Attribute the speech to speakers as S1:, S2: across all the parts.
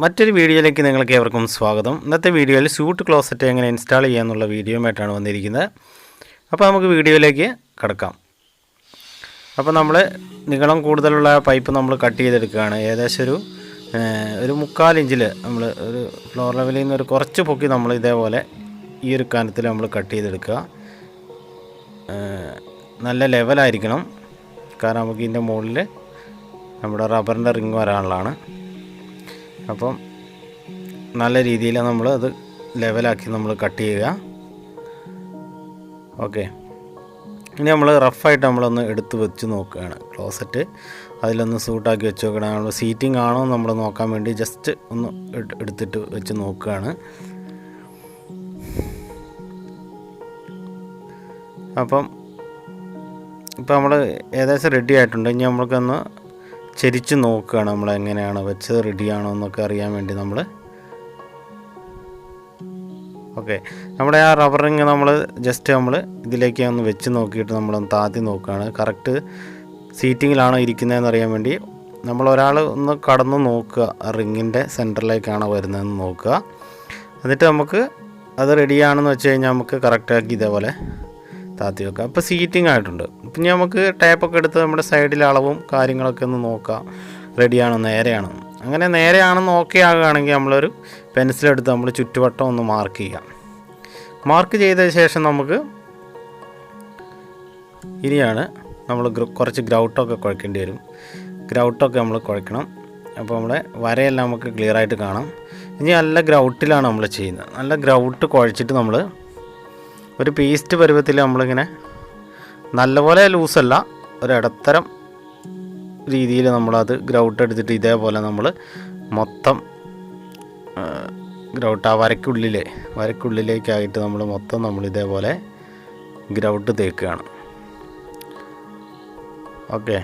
S1: മറ്റൊരു വീഡിയോയിലേക്ക് നിങ്ങൾക്ക് ഏവർക്കും സ്വാഗതം. ഇന്നത്തെ വീഡിയോയിൽ സ്യൂട്ട് ക്ലോസറ്റ് എങ്ങനെ ഇൻസ്റ്റാൾ ചെയ്യാമെന്നുള്ള വീഡിയോയുമായിട്ടാണ് വന്നിരിക്കുന്നത്. അപ്പോൾ നമുക്ക് വീഡിയോയിലേക്ക് കടക്കാം. അപ്പോൾ നമ്മൾ നീളം കൂടുതലുള്ള പൈപ്പ് നമ്മൾ കട്ട് ചെയ്തെടുക്കുകയാണ്. ഏകദേശം ഒരു 3/4 ഇഞ്ചിൽ നമ്മൾ ഒരു ഫ്ലോർ ലെവലിൽ നിന്ന് ഒരു കുറച്ച് പൊക്കി നമ്മൾ ഇതേപോലെ ഈ ഒരു കനത്തിൽ നമ്മൾ കട്ട് ചെയ്തെടുക്കുക. നല്ല ലെവലായിരിക്കണം, കാരണം നമുക്ക് ഇതിൻ്റെ മുകളിൽ നമ്മുടെ റബ്ബറിൻ്റെ റിങ് വരാനുള്ളതാണ്. അപ്പം നല്ല രീതിയിൽ നമ്മൾ അത് ലെവലാക്കി നമ്മൾ കട്ട് ചെയ്യുക. ഓക്കെ, ഇനി നമ്മൾ റഫായിട്ട് നമ്മളൊന്ന് എടുത്ത് വെച്ച് നോക്കുകയാണ്. ക്ലോസറ്റ് അതിലൊന്ന് സൂട്ടാക്കി വെച്ച് നോക്കണം. നമ്മൾ സീറ്റിംഗ് ആണോ നമ്മൾ നോക്കാൻ വേണ്ടി ജസ്റ്റ് ഒന്ന് എടുത്തിട്ട് വെച്ച് നോക്കുകയാണ്. അപ്പം ഇപ്പം നമ്മൾ ഏകദേശം റെഡി ആയിട്ടുണ്ട്. ഇനി നമ്മൾക്കൊന്ന് ചരിച്ച് നോക്കുകയാണ് നമ്മൾ എങ്ങനെയാണ് വെച്ചത്, റെഡിയാണോ എന്നൊക്കെ അറിയാൻ വേണ്ടി നമ്മൾ. ഓക്കെ, നമ്മുടെ ആ റബ്ബർ റിങ് നമ്മൾ ജസ്റ്റ് നമ്മൾ ഇതിലേക്ക് ഒന്ന് വെച്ച് നോക്കിയിട്ട് നമ്മളൊന്ന് താത്തി നോക്കുകയാണ്. കറക്റ്റ് സീറ്റിങ്ങിലാണോ ഇരിക്കുന്നതെന്ന് അറിയാൻ വേണ്ടി ഒരാൾ ഒന്ന് കടന്ന് നോക്കുക, ആ റിങ്ങിൻ്റെ സെൻറ്ററിലേക്കാണോ വരുന്നതെന്ന് നോക്കുക. എന്നിട്ട് നമുക്ക് അത് റെഡിയാണെന്ന് വെച്ച് കഴിഞ്ഞാൽ നമുക്ക് കറക്റ്റാക്കി ഇതേപോലെ താത്തി വെക്കാം. അപ്പോൾ സീറ്റിംഗ് ആയിട്ടുണ്ട്. പിന്നെ നമുക്ക് ടേപ്പൊക്കെ എടുത്ത് നമ്മുടെ സൈഡിലെ അളവും കാര്യങ്ങളൊക്കെ ഒന്ന് നോക്കാം, റെഡിയാണോ നേരെയാണോ. അങ്ങനെ നേരെയാണെന്ന് ഓക്കെ ആകുകയാണെങ്കിൽ നമ്മളൊരു പെൻസിലെടുത്ത് നമ്മൾ ചുറ്റുവട്ടം ഒന്ന് മാർക്ക് ചെയ്യാം. മാർക്ക് ചെയ്ത ശേഷം നമുക്ക് ഇനിയാണ് നമ്മൾ കുറച്ച് ഗ്രൗട്ടൊക്കെ കുഴക്കേണ്ടി വരും. ഗ്രൗട്ടൊക്കെ നമ്മൾ കുഴക്കണം. അപ്പോൾ നമ്മുടെ വരയെല്ലാം നമുക്ക് ക്ലിയറായിട്ട് കാണാം. ഇനി നല്ല ഗ്രൗട്ടിലാണ് നമ്മൾ ചെയ്യുന്നത്. നല്ല ഗ്രൗട്ട് കുഴച്ചിട്ട് നമ്മൾ ഒരു പേസ്റ്റ് പരുവത്തിൽ നമ്മളിങ്ങനെ നല്ലപോലെ ലൂസല്ല, ഒരിടത്തരം രീതിയിൽ നമ്മളത് ഗ്രൗട്ട് എടുത്തിട്ട് ഇതേപോലെ നമ്മൾ മൊത്തം ഗ്രൗട്ട് ആ വരയ്ക്കുള്ളിലേക്കായിട്ട് നമ്മൾ മൊത്തം നമ്മൾ ഇതേപോലെ ഗ്രൗട്ട് തേക്കുകയാണ്. ഓക്കെ,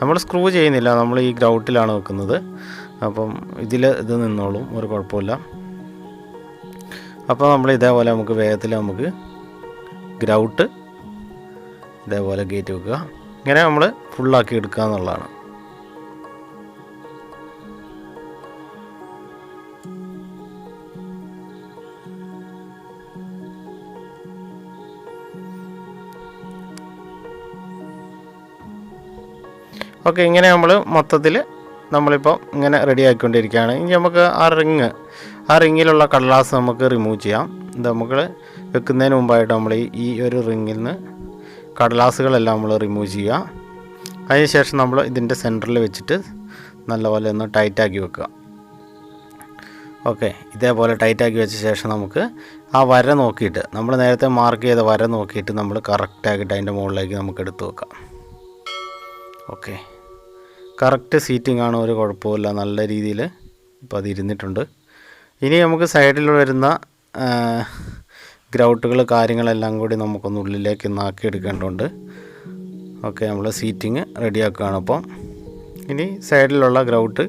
S1: നമ്മൾ സ്ക്രൂ ചെയ്യുന്നില്ല, നമ്മൾ ഈ ഗ്രൗട്ടിലാണ് വെക്കുന്നത്. അപ്പം ഇത് നിന്നോളും, ഒരു കുഴപ്പമില്ല. അപ്പോൾ നമ്മൾ ഇതേപോലെ നമുക്ക് വേഗത്തിൽ നമുക്ക് ഗ്രൗട്ട് ഇതേപോലെ കയറ്റി വെക്കുക. ഇങ്ങനെ നമ്മൾ ഫുള്ളാക്കി എടുക്കുക എന്നുള്ളതാണ്. ഓക്കെ, ഇങ്ങനെ നമ്മൾ മൊത്തത്തിൽ നമ്മളിപ്പോൾ ഇങ്ങനെ റെഡി ആക്കിക്കൊണ്ടിരിക്കുകയാണ്. ഇനി നമുക്ക് ആ റിങ്ങിലുള്ള കടലാസ് നമുക്ക് റിമൂവ് ചെയ്യാം. ഇത് നമുക്ക് വെക്കുന്നതിന് മുമ്പായിട്ട് നമ്മൾ ഈ ഒരു റിങ്ങിൽ നിന്ന് കടലാസുകളെല്ലാം നമ്മൾ റിമൂവ് ചെയ്യുക. അതിനുശേഷം നമ്മൾ ഇതിൻ്റെ സെൻറ്ററിൽ വെച്ചിട്ട് നല്ലപോലെ ഒന്ന് ടൈറ്റാക്കി വെക്കുക. ഓക്കെ, ഇതേപോലെ ടൈറ്റാക്കി വെച്ച ശേഷം നമുക്ക് ആ വര നോക്കിയിട്ട് നമ്മൾ നേരത്തെ മാർക്ക് ചെയ്ത വര നോക്കിയിട്ട് നമ്മൾ കറക്റ്റാക്കിയിട്ട് അതിൻ്റെ മുകളിലേക്ക് നമുക്ക് എടുത്ത് വെക്കാം. ഓക്കെ, കറക്റ്റ് സീറ്റിംഗ് ആണ്, ഒരു കുഴപ്പമില്ല, നല്ല രീതിയിൽ ഇപ്പോൾ അത് ഇരുന്നിട്ടുണ്ട്. ഇനി നമുക്ക് സൈഡിൽ വരുന്ന ഗ്രൗട്ടുകൾ കാര്യങ്ങളെല്ലാം കൂടി നമുക്കൊന്ന് ഉള്ളിലേക്ക് ആക്കിയെടുക്കേണ്ടതുണ്ട്. ഓക്കെ, നമ്മൾ സീറ്റിങ് റെഡിയാക്കുകയാണ്. അപ്പം ഇനി സൈഡിലുള്ള ഗ്രൗട്ട്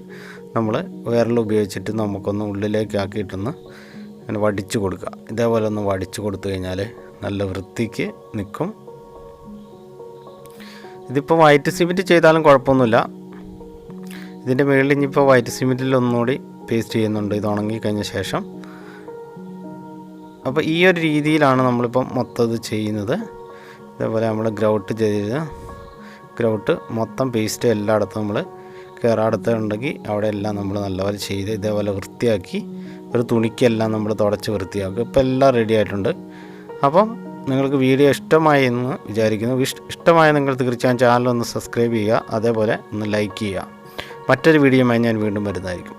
S1: നമ്മൾ വിരൽ ഉപയോഗിച്ചിട്ട് നമുക്കൊന്ന് ഉള്ളിലേക്ക് ആക്കിയിട്ടൊന്ന് അങ്ങനെ വടിച്ചു കൊടുക്കുക. ഇതേപോലെ ഒന്ന് വടിച്ചു കൊടുത്തു കഴിഞ്ഞാൽ നല്ല വൃത്തിക്ക് നിൽക്കും. ഇതിപ്പോൾ വൈറ്റ് സിമെൻറ്റ് ചെയ്താലും കുഴപ്പമൊന്നുമില്ല. ഇതിൻ്റെ മുകളിൽ ഇനിയിപ്പോൾ വൈറ്റ് സിമെൻറ്റിൽ ഒന്നുകൂടി പേസ്റ്റ് ചെയ്യുന്നുണ്ട്, ഇത് ഉണങ്ങി കഴിഞ്ഞ ശേഷം. അപ്പോൾ ഈ ഒരു രീതിയിലാണ് നമ്മളിപ്പം മൊത്തം ഇത് ചെയ്യുന്നത്. ഇതേപോലെ നമ്മൾ ഗ്രൗട്ട് മൊത്തം പേസ്റ്റ് എല്ലായിടത്തും നമ്മൾ കയറാടത്തുണ്ടെങ്കിൽ അവിടെ എല്ലാം നമ്മൾ നല്ലപോലെ ചെയ്ത് ഇതേപോലെ വൃത്തിയാക്കി ഒരു തുണിക്കെല്ലാം നമ്മൾ തുടച്ച് വൃത്തിയാക്കുക. ഇപ്പോൾ എല്ലാം റെഡി ആയിട്ടുണ്ട്. അപ്പം നിങ്ങൾക്ക് വീഡിയോ ഇഷ്ടമായി എന്ന് വിചാരിക്കുന്നു. ഇഷ്ടമായ നിങ്ങൾ തീർച്ചയായും ചാനലൊന്ന് സബ്സ്ക്രൈബ് ചെയ്യുക, അതേപോലെ ഒന്ന് ലൈക്ക് ചെയ്യുക. മറ്റൊരു വീഡിയോയുമായി ഞാൻ വീണ്ടും വരുന്നതായിരിക്കും.